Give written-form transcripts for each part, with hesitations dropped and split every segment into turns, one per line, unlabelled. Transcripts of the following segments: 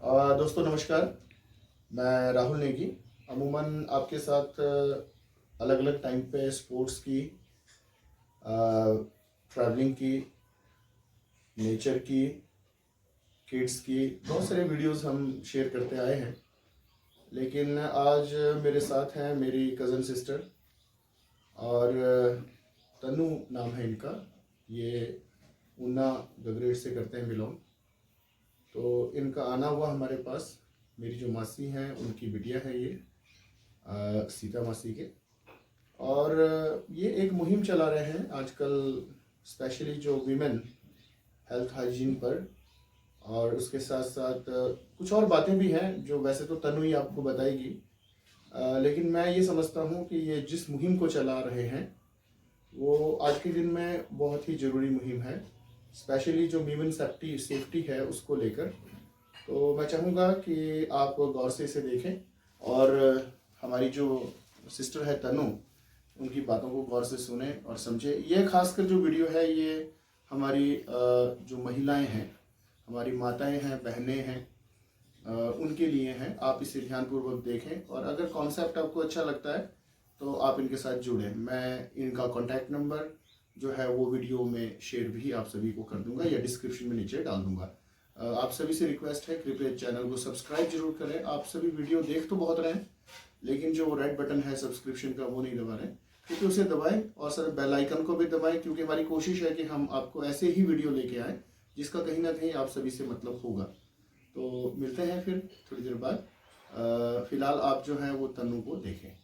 दोस्तों नमस्कार। मैं राहुल नेगी। अमूमन आपके साथ अलग अलग टाइम पे स्पोर्ट्स की, ट्रैवलिंग की, नेचर की, किड्स की बहुत सारे वीडियोस हम शेयर करते आए हैं। लेकिन आज मेरे साथ हैं मेरी कज़न सिस्टर और तनु नाम है इनका। ये ऊना गगरेट से करते हैं बिलोंग। तो इनका आना हुआ हमारे पास। मेरी जो मासी हैं उनकी बिटिया है ये, सीता मासी के। और ये एक मुहिम चला रहे हैं आजकल, स्पेशली जो वीमेन हेल्थ हाइजीन पर, और उसके साथ साथ कुछ और बातें भी हैं जो वैसे तो तनु ही आपको बताएगी। लेकिन मैं ये समझता हूँ कि ये जिस मुहिम को चला रहे हैं वो आज के दिन में बहुत ही ज़रूरी मुहिम है, स्पेशली जो वीमेन सेफ्टी है उसको लेकर। तो मैं चाहूँगा कि आप गौर से इसे देखें और हमारी जो सिस्टर है तनु, उनकी बातों को गौर से सुने और समझे। ये खासकर जो वीडियो है ये हमारी जो महिलाएं हैं, हमारी माताएं हैं, बहनें हैं, उनके लिए हैं। आप इसे ध्यानपूर्वक देखें और अगर कॉन्सेप्ट आपको अच्छा लगता है तो आप इनके साथ जुड़ें। मैं इनका कॉन्टैक्ट नंबर जो है वो वीडियो में शेयर भी आप सभी को कर दूंगा या डिस्क्रिप्शन में नीचे डाल दूंगा। आप सभी से रिक्वेस्ट है, कृपया चैनल को सब्सक्राइब जरूर करें। आप सभी वीडियो देख तो बहुत रहे हैं लेकिन जो रेड बटन है सब्सक्रिप्शन का वो नहीं दबा रहे, क्योंकि उसे दबाएं और सर बेल आइकन को भी दबाएं, क्योंकि हमारी कोशिश है कि हम आपको ऐसे ही वीडियो लेके आए जिसका कहीं ना कहीं आप सभी से मतलब होगा। तो मिलते हैं फिर थोड़ी देर बाद। फिलहाल आप जो है वो तनु को देखें।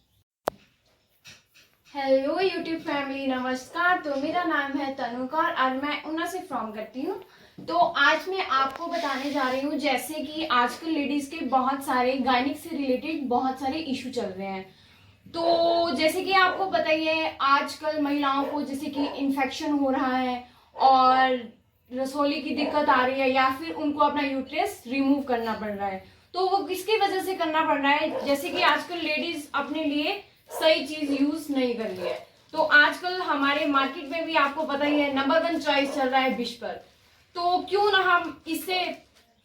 हेलो यूट्यूब फैमिली, नमस्कार। तो मेरा नाम है तनुकार और मैं ऊना से फ्रॉम करती हूँ। तो आज मैं आपको बताने जा रही हूँ, जैसे कि आजकल लेडीज के बहुत सारे गायनिक से रिलेटेड बहुत सारे इशू चल रहे हैं। तो जैसे कि आपको पता ही है, आजकल महिलाओं को जैसे कि इन्फेक्शन हो रहा है और रसोली की दिक्कत आ रही है, या फिर उनको अपना यूट्रस रिमूव करना पड़ रहा है। तो वो किसकी वजह से करना पड़ रहा है? जैसे कि आजकल लेडीज अपने लिए सही चीज यूज नहीं कर रही है। तो आजकल हमारे मार्केट में भी आपको पता ही है, नंबर 1 चॉइस चल रहा है विस्पर। तो क्यों ना हम इससे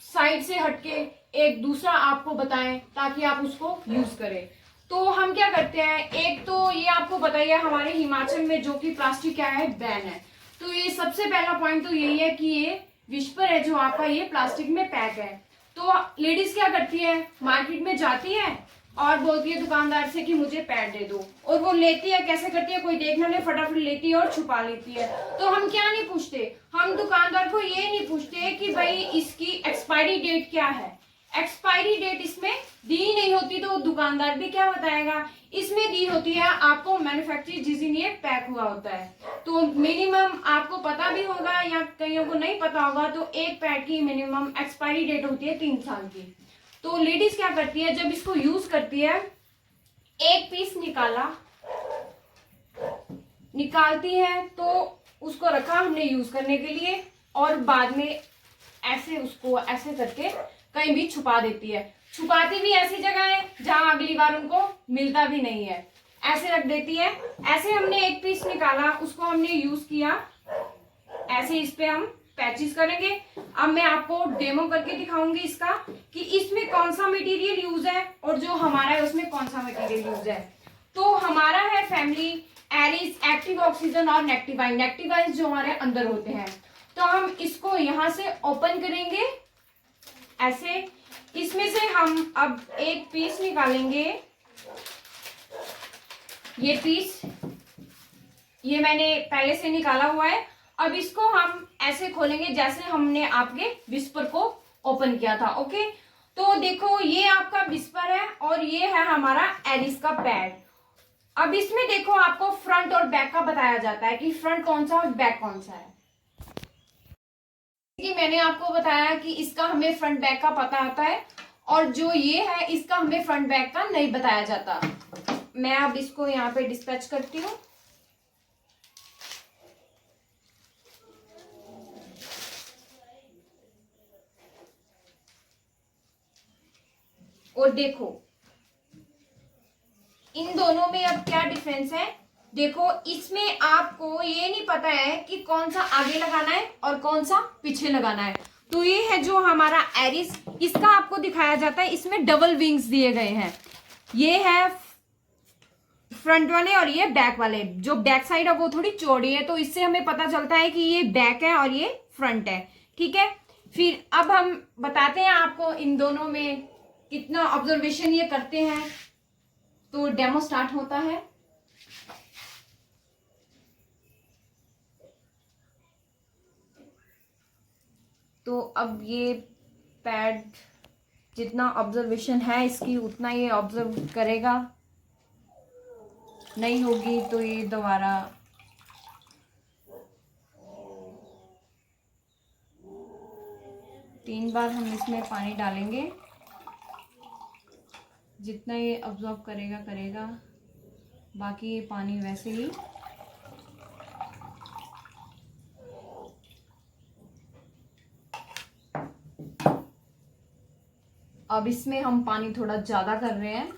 साइड से हटके एक दूसरा आपको बताएं ताकि आप उसको यूज करें। तो हम क्या करते हैं, एक तो ये आपको बताइए, हमारे हिमाचल में जो कि प्लास्टिक क्या है, बैन है। तो ये सबसे पहला पॉइंट तो यही है कि ये विस्पर है जो आपका, ये प्लास्टिक में पैक है। तो लेडीज क्या करती है, मार्केट में जाती है और बोलती है दुकानदार से कि मुझे पैड दे दो, और वो लेती है, कैसे करती है, कोई देखना नहीं, फटाफट लेती है और छुपा लेती है। तो हम क्या नहीं पूछते, हम दुकानदार को ये नहीं पूछते कि भाई इसकी एक्सपायरी डेट क्या है। एक्सपायरी डेट इसमें दी नहीं होती तो दुकानदार भी क्या बताएगा, इसमें दी होती है आपको मैन्युफैक्चर जिस दिन ये पैक हुआ होता है। तो मिनिमम आपको पता भी होगा या कईयों को नहीं पता होगा, तो एक पैड की मिनिमम एक्सपायरी डेट होती है 3 साल की। तो लेडीज क्या करती है, जब इसको यूज करती है, एक पीस निकालती है तो उसको रखा हमने यूज करने के लिए, और बाद में ऐसे उसको ऐसे करके कहीं भी छुपा देती है। छुपाती भी ऐसी जगह है जहां अगली बार उनको मिलता भी नहीं है, ऐसे रख देती है। ऐसे हमने एक पीस निकाला, उसको हमने यूज किया, ऐसे इस पे हम पैचेस करेंगे। अब मैं आपको डेमो करके दिखाऊंगी इसका कि इसमें कौन सा मटेरियल यूज है और जो हमारा है उसमें कौन सा मटेरियल यूज है। तो हमारा है फैमिली एरिस, एक्टिव ऑक्सीजन और नेक्टिवाइन। नेक्टिवाइन जो हमारे अंदर होते हैं। तो हम इसको यहां से ओपन करेंगे ऐसे। इसमें से हम अब एक पीस निकालेंगे। ये पीस ये मैंने पहले से निकाला हुआ है। अब इसको हम ऐसे खोलेंगे जैसे हमने आपके विस्पर को ओपन किया था। ओके, तो देखो ये आपका विस्पर है और ये है हमारा एरिस का पैड। अब इसमें देखो आपको फ्रंट और बैक का बताया जाता है कि फ्रंट कौन सा और बैक कौन सा है। कि मैंने आपको बताया कि इसका हमें फ्रंट बैक का पता आता है, और जो ये है इसका हमें फ्रंट बैक का नहीं बताया जाता। मैं अब इसको यहाँ पे डिस्पैच करती हूँ। और देखो इन दोनों में अब क्या डिफरेंस है। देखो इसमें आपको ये नहीं पता है कि कौन सा आगे लगाना है और कौन सा पीछे लगाना है। तो ये है जो हमारा एरिस, इसका आपको दिखाया जाता है, इसमें डबल विंग्स दिए गए हैं। ये है फ्रंट वाले और ये बैक वाले। जो बैक साइड है वो थोड़ी चौड़ी है, तो इससे हमें पता चलता है कि ये बैक है और ये फ्रंट है। ठीक है, फिर अब हम बताते हैं आपको इन दोनों में कितना ऑब्जर्वेशन ये करते हैं। तो डेमो स्टार्ट होता है। तो अब ये पैड जितना ऑब्जर्वेशन है इसकी उतना ये ऑब्जर्व करेगा, नहीं होगी तो ये दोबारा तीन बार हम इसमें पानी डालेंगे। जितना ये ऑब्जर्व करेगा करेगा, बाकी ये पानी वैसे ही अब इसमें हम पानी थोड़ा ज्यादा कर रहे हैं।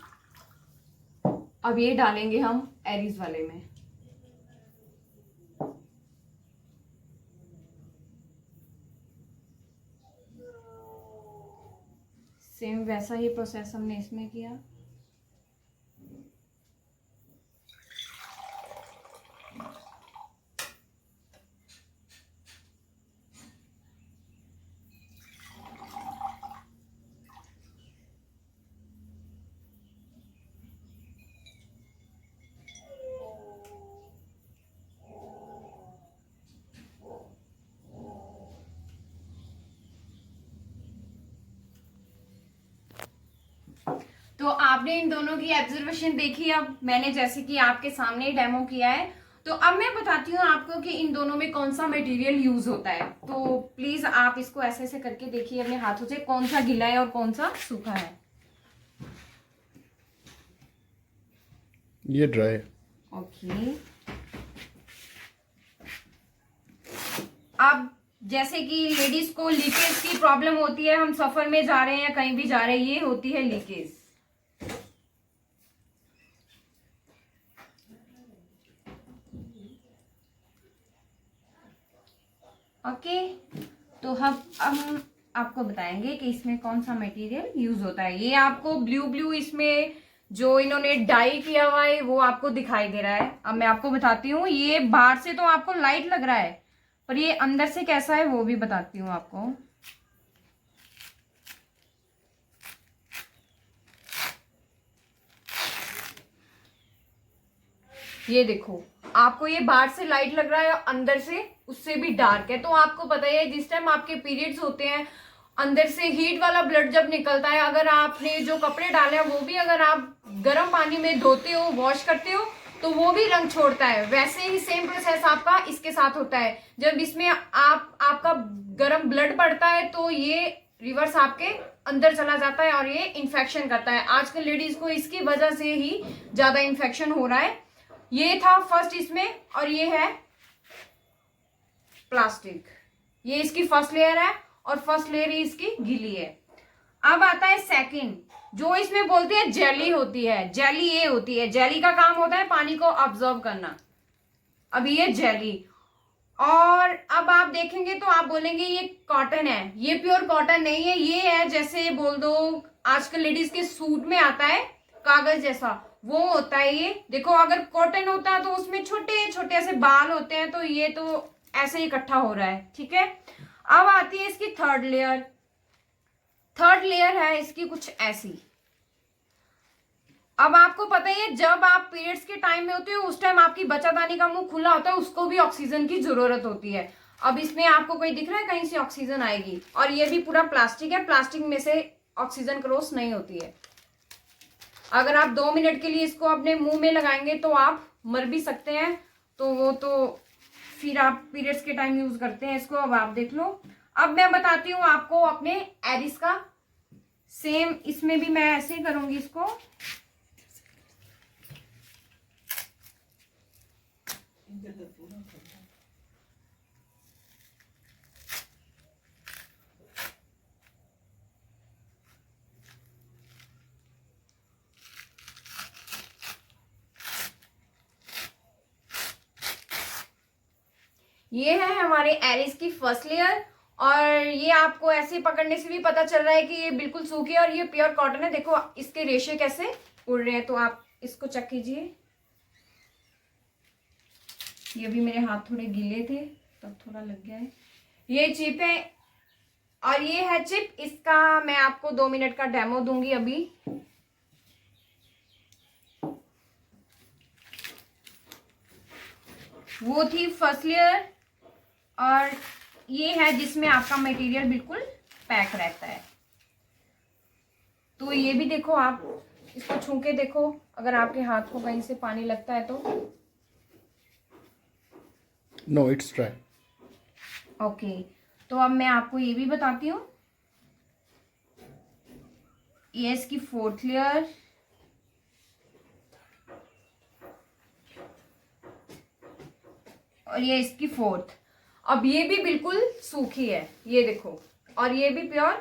अब ये डालेंगे हम एरीज वाले में। सेम वैसा ही प्रोसेस हमने इसमें किया। तो आपने इन दोनों की ऑब्जर्वेशन देखी। अब मैंने जैसे कि आपके सामने डेमो किया है, तो अब मैं बताती हूँ आपको कि इन दोनों में कौन सा मटेरियल यूज होता है। तो प्लीज आप इसको ऐसे ऐसे करके देखिए अपने हाथों से, कौन सा गीला है और कौन सा सूखा है।
ये ड्राई।
ओके, अब जैसे कि लेडीज को लीकेज की प्रॉब्लम होती है, हम सफर में जा रहे हैं या कहीं भी जा रहे हैं, ये होती है लीकेज। ओके, तो हम आपको बताएंगे कि इसमें कौन सा मटेरियल यूज होता है। ये आपको ब्लू ब्लू इसमें जो इन्होंने डाई किया हुआ है वो आपको दिखाई दे रहा है। अब मैं आपको बताती हूँ, ये बाहर से तो आपको लाइट लग रहा है, पर ये अंदर से कैसा है वो भी बताती हूँ आपको। ये देखो, आपको ये बाहर से लाइट लग रहा है और अंदर से उससे भी डार्क है। तो आपको पता है जिस टाइम आपके पीरियड्स होते हैं, अंदर से हीट वाला ब्लड जब निकलता है, अगर आपने जो कपड़े डाले हैं वो भी अगर आप गर्म पानी में धोते हो, वॉश करते हो, तो वो भी रंग छोड़ता है। वैसे ही सेम प्रोसेस आपका इसके साथ होता है। जब इसमें आपका गर्म ब्लड पड़ता है तो ये रिवर्स आपके अंदर चला जाता है और ये इन्फेक्शन करता है। आजकल लेडीज को इसकी वजह से ही ज्यादा इन्फेक्शन हो रहा है। ये था फर्स्ट इसमें, और ये है प्लास्टिक। ये इसकी फर्स्ट लेयर है और फर्स्ट लेयर ही इसकी गीली है। अब आता है सेकंड, जो इसमें बोलते हैं जेली होती है। जेली ये होती है, जेली का काम होता है पानी को ऑब्जर्व करना। अब ये जेली, और अब आप देखेंगे तो आप बोलेंगे ये कॉटन है। ये प्योर कॉटन नहीं है, ये है जैसे बोल दो आजकल लेडीज के सूट में आता है कागज जैसा, वो होता है ये। देखो, अगर कॉटन होता है तो उसमें छोटे छोटे ऐसे बाल होते हैं, तो ये तो ऐसे ही इकट्ठा हो रहा है। ठीक है, अब आती है इसकी थर्ड लेयर। थर्ड लेयर है इसकी कुछ ऐसी। अब आपको पता है जब आप पीरियड्स के टाइम में होते हो उस टाइम आपकी बच्चादानी का मुंह खुला होता है, उसको भी ऑक्सीजन की जरूरत होती है। अब इसमें आपको कोई दिख रहा है कहीं से ऑक्सीजन आएगी? और ये भी पूरा प्लास्टिक है, प्लास्टिक में से ऑक्सीजन क्रॉस नहीं होती है। अगर आप 2 मिनट के लिए इसको अपने मुंह में लगाएंगे तो आप मर भी सकते हैं। तो वो तो फिर आप पीरियड्स के टाइम यूज करते हैं इसको। अब आप देख लो, अब मैं बताती हूँ आपको अपने एरिस का। सेम इसमें भी मैं ऐसे ही करूंगी इसको। ये है हमारे एरिस की फर्स्ट लेयर और ये आपको ऐसे पकड़ने से भी पता चल रहा है कि ये बिल्कुल सूखी है और ये प्योर कॉटन है। देखो इसके रेशे कैसे उड़ रहे हैं, तो आप इसको चेक कीजिए। ये भी मेरे हाथ थोड़े गीले थे तब थोड़ा लग गया है। ये चिप है और ये है चिप। इसका मैं आपको 2 मिनट का डेमो दूंगी अभी। वो थी फर्स्ट लेयर और ये है जिसमें आपका मटेरियल बिल्कुल पैक रहता है। तो ये भी देखो, आप इसको छू के देखो, अगर आपके हाथ को कहीं से पानी लगता है तो।
No, it's dry.
ओके, तो अब मैं आपको ये भी बताती हूँ। ये इसकी 4th लेयर, और ये इसकी 4th। अब ये भी बिल्कुल सूखी है, ये देखो। और ये भी प्योर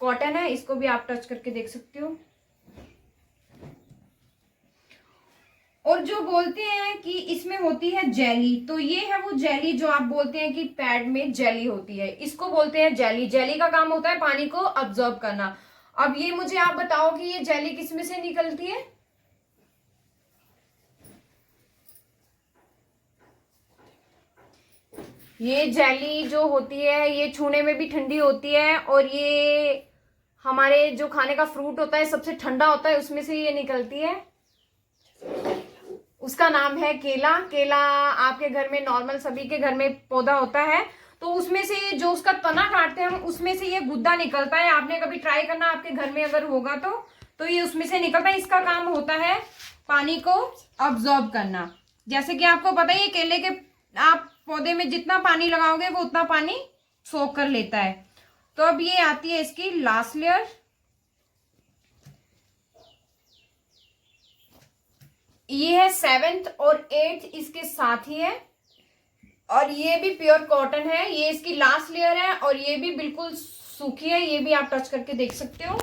कॉटन है, इसको भी आप टच करके देख सकते हो। और जो बोलते हैं कि इसमें होती है जेली, तो ये है वो जेली जो आप बोलते हैं कि पैड में जेली होती है, इसको बोलते हैं जेली। जेली का काम होता है पानी को अब्जॉर्ब करना। अब ये मुझे आप बताओ कि ये जेली किसमें से निकलती है? ये जेली जो होती है ये छूने में भी ठंडी होती है, और ये हमारे जो खाने का फ्रूट होता है सबसे ठंडा होता है, उसमें से ये निकलती है। उसका नाम है केला। केला आपके घर में नॉर्मल सभी के घर में पौधा होता है, तो उसमें से जो उसका तना काटते हैं हम, उसमें से ये गुद्दा निकलता है। आपने कभी ट्राई करना आपके घर में अगर होगा तो ये उसमें से निकलता है। इसका काम होता है पानी को अब्जॉर्ब करना। जैसे कि आपको पता है, ये केले के आप पौधे में जितना पानी लगाओगे वो उतना पानी सोख कर लेता है। तो अब ये आती है इसकी लास्ट लेयर। ये है 7th और 8th इसके साथ ही है, और ये भी प्योर कॉटन है। ये इसकी लास्ट लेयर है और ये भी बिल्कुल सूखी है, ये भी आप टच करके देख सकते हो।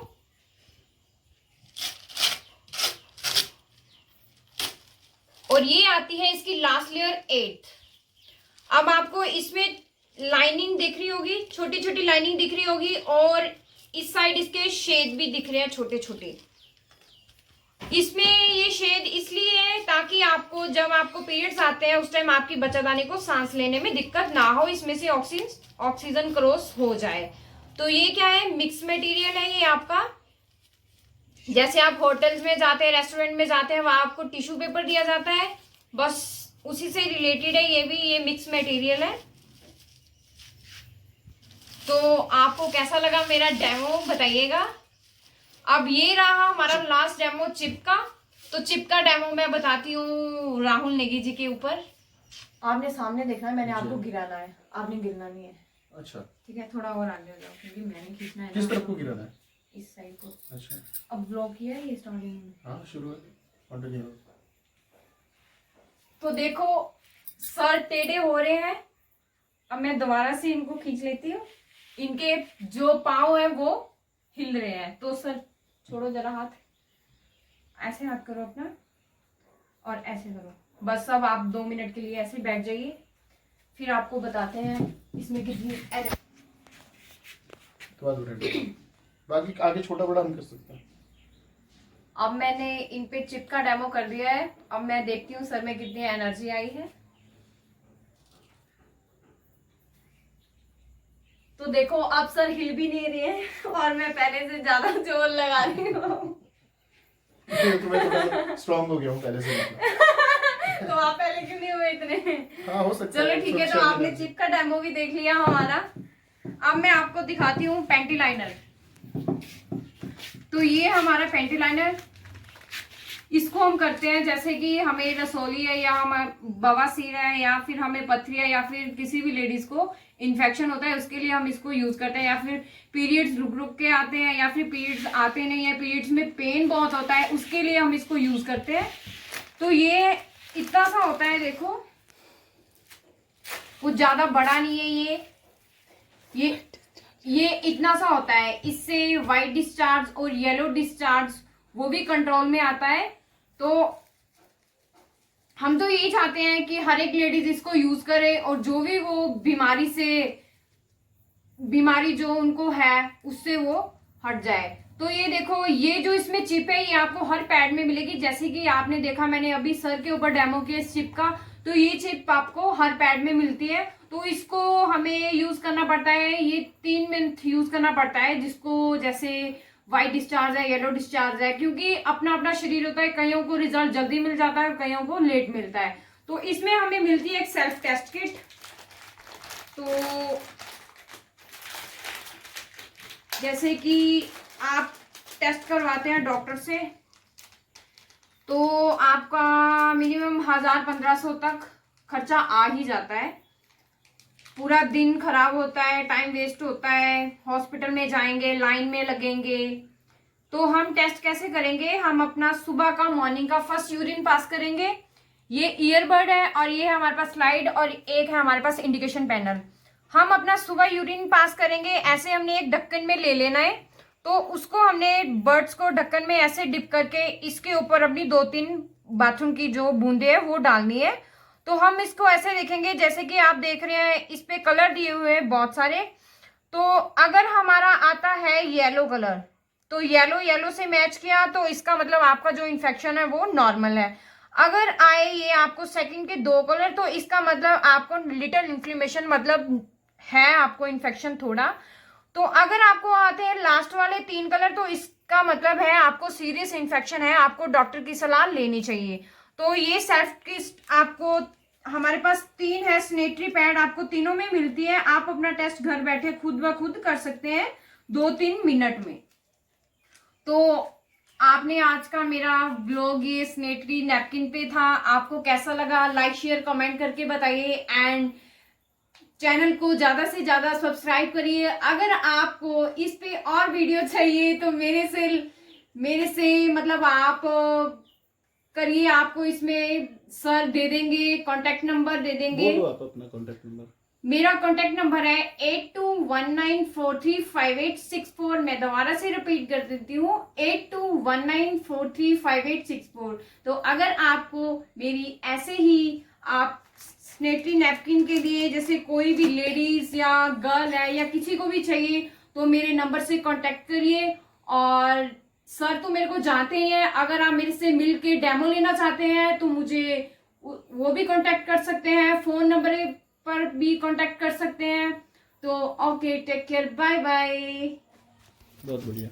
और ये आती है इसकी लास्ट लेयर 8th। अब आपको इसमें लाइनिंग दिख रही होगी, छोटी छोटी लाइनिंग दिख रही होगी, और इस साइड इसके शेड भी दिख रहे हैं छोटे छोटे। इसमें ये शेड इसलिए है ताकि आपको जब आपको पीरियड्स आते हैं उस टाइम आपकी बच्चादानी को सांस लेने में दिक्कत ना हो, इसमें से ऑक्सीजन क्रॉस हो जाए। तो ये क्या है, मिक्स मटेरियल है ये आपका। जैसे आप होटल्स में जाते हैं, रेस्टोरेंट में जाते हैं, वहां आपको टिश्यू पेपर दिया जाता है, बस उसी से रिलेटेड है ये भी। ये मिक्स मटेरियल है। तो आपको कैसा लगा मेरा डेमो बताइएगा। अब ये रहा हमारा लास्ट डेमो चिप का। तो चिप का डेमो मैं बताती हूँ राहुल नेगी जी के ऊपर। आपने सामने देखना है, मैंने आपको गिराना है, आपने गिरना नहीं है।
अच्छा,
ठीक है, थोड़ा और आगे हो जाओ क्योंकि मैंने खींचना है।
किस तरफ को गिराना है?
इस साइड को।
अच्छा,
अब ब्लॉक किया है ये स्टार्टिंग में।
हाँ शुरू कंटिन्यू।
तो देखो सर टेढ़े हो रहे हैं। अब मैं दोबारा से इनको खींच लेती हूँ। इनके जो पाँव है वो हिल रहे हैं। तो सर छोड़ो जरा हाथ, ऐसे हाथ करो अपना और ऐसे करो। बस अब आप 2 मिनट के लिए ऐसे बैठ जाइए, फिर आपको बताते हैं इसमें कितनी
बाकी आगे छोटा बड़ा हम कर सकते हैं।
अब मैंने इन पे चिप का डेमो कर दिया है। अब मैं देखती हूँ सर में कितनी एनर्जी आई है। तो देखो अब सर हिल भी नहीं रहे हैं और मैं पहले से ज्यादा जोर लगा रही हूँ।
तो स्ट्रांग हो गया हूँ पहले से।
तो आप पहले क्यों नहीं हुए इतने?
हाँ हो सकता है।
चलो ठीक है, तो आपने चिप का डेमो भी देख लिया हमारा। अब मैं आपको दिखाती हूँ पेंटी लाइनर। तो ये हमारा पेंटी लाइनर, इसको हम करते हैं जैसे कि हमें रसोली है या हम बवासीर है या फिर हमें पथरी है या फिर किसी भी लेडीज को इन्फेक्शन होता है, उसके लिए हम इसको यूज करते हैं। या फिर पीरियड्स रुक रुक के आते हैं या फिर पीरियड्स आते नहीं है, पीरियड्स में पेन बहुत होता है, उसके लिए हम इसको यूज करते हैं। तो ये इतना सा होता है, देखो वो ज्यादा बड़ा नहीं है। ये इतना सा होता है। इससे व्हाइट डिस्चार्ज और येलो डिस्चार्ज वो भी कंट्रोल में आता है। तो हम तो यही चाहते हैं कि हर एक लेडीज इसको यूज करे और जो भी वो बीमारी से बीमारी जो उनको है उससे वो हट जाए। तो ये देखो, ये जो इसमें चिप है ये आपको हर पैड में मिलेगी। जैसे कि आपने देखा, मैंने अभी सर के ऊपर डेमो किया इस चिप का, तो ये चिप आपको हर पैड में मिलती है। तो इसको हमें यूज करना पड़ता है, ये 3 मंथ यूज करना पड़ता है, जिसको जैसे व्हाइट डिस्चार्ज है, येलो डिस्चार्ज है, क्योंकि अपना अपना शरीर होता है, कईयों को रिजल्ट जल्दी मिल जाता है, कईयों को लेट मिलता है। तो इसमें हमें मिलती है एक सेल्फ टेस्ट किट। तो जैसे कि आप टेस्ट करवाते हैं डॉक्टर से, तो आपका मिनिमम 1000-1500 तक खर्चा आ ही जाता है। पूरा दिन खराब होता है, टाइम वेस्ट होता है, हॉस्पिटल में जाएंगे, लाइन में लगेंगे। तो हम टेस्ट कैसे करेंगे? हम अपना सुबह का, मॉर्निंग का फर्स्ट यूरिन पास करेंगे। ये ईयरबड है और ये है हमारे पास स्लाइड और एक है हमारे पास इंडिकेशन पैनल। हम अपना सुबह यूरिन पास करेंगे, ऐसे हमने एक ढक्कन में ले लेना है। तो उसको हमने बर्ड्स को ढक्कन में ऐसे डिप करके इसके ऊपर अपनी 2-3 बाथरूम की जो बूंदे है वो डालनी है। तो हम इसको ऐसे देखेंगे, जैसे कि आप देख रहे हैं इस पे कलर दिए हुए हैं बहुत सारे। तो अगर हमारा आता है येलो कलर, तो येलो से मैच किया तो इसका मतलब आपका जो इन्फेक्शन है वो नॉर्मल है। अगर आए ये आपको सेकंड के 2 कलर, तो इसका मतलब आपको लिटिल इन्फ्लेमेशन, मतलब है आपको इन्फेक्शन थोड़ा। तो अगर आपको आते हैं लास्ट वाले 3 कलर, तो इसका मतलब है आपको सीरियस इन्फेक्शन है, आपको डॉक्टर की सलाह लेनी चाहिए। तो ये सेल्फ टेस्ट आपको, हमारे पास 3 है सैनिटरी पैड, आपको तीनों में मिलती है। आप अपना टेस्ट घर बैठे खुद ब खुद कर सकते हैं 2-3 मिनट में। तो आपने आज का मेरा ब्लॉग ये सैनिटरी नैपकिन पे था, आपको कैसा लगा? लाइक शेयर कमेंट करके बताइए एंड चैनल को ज्यादा से ज्यादा सब्सक्राइब करिए। अगर आपको इस पे और वीडियो चाहिए तो मेरे से मतलब आप करिए, आपको इसमें सर दे देंगे, कांटेक्ट नंबर दे देंगे।
बोलो आप अपना कांटेक्ट नंबर।
मेरा कांटेक्ट नंबर है 8219435864। मैं दोबारा से रिपीट कर देती हूँ, 8219435864। तो अगर आपको मेरी ऐसे ही आप सैनिटरी नैपकिन के लिए, जैसे कोई भी लेडीज या गर्ल है या किसी को भी चाहिए, तो मेरे नंबर से कांटेक्ट करिए। और सर तो मेरे को जानते ही हैं, अगर आप मेरे से मिल के डेमो लेना चाहते हैं तो मुझे वो भी कांटेक्ट कर सकते हैं, फोन नंबर पर भी कांटेक्ट कर सकते हैं। तो okay, take care, bye bye.
बहुत बढ़िया।